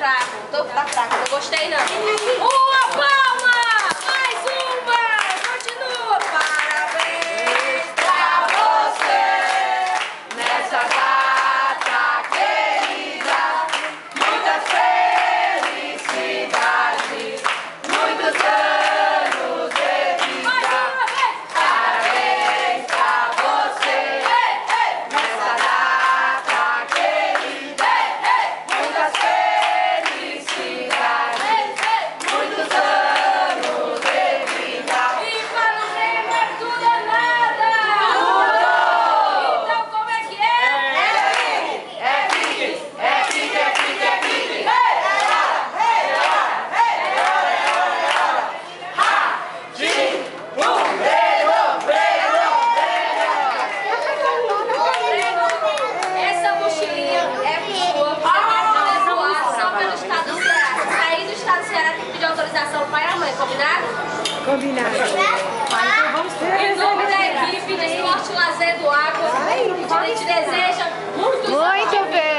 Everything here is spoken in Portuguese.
fraco. O topo tá fraco, não gostei não. Uma palma! Mais uma! Continua! Parabéns pra você nessa data querida. Muitas felicidades, muitos anos de vida. Parabéns pra você nessa data querida. Muitas felicidades, muitos anos de vida. E para não lembrar tudo é nada. Tudo! Então como é que é? É pique, é pique, é pique, é pique. Essa mochilinha é sua, você vai poder voar só pelo estado do Ceará. Sair do estado do Ceará tem que pedir autorização ao pai e à mãe, combinado? Combinado. Então vamos ter. Em nome da equipe do Esporte Lazer do Água, a gente deseja muito Muito bem.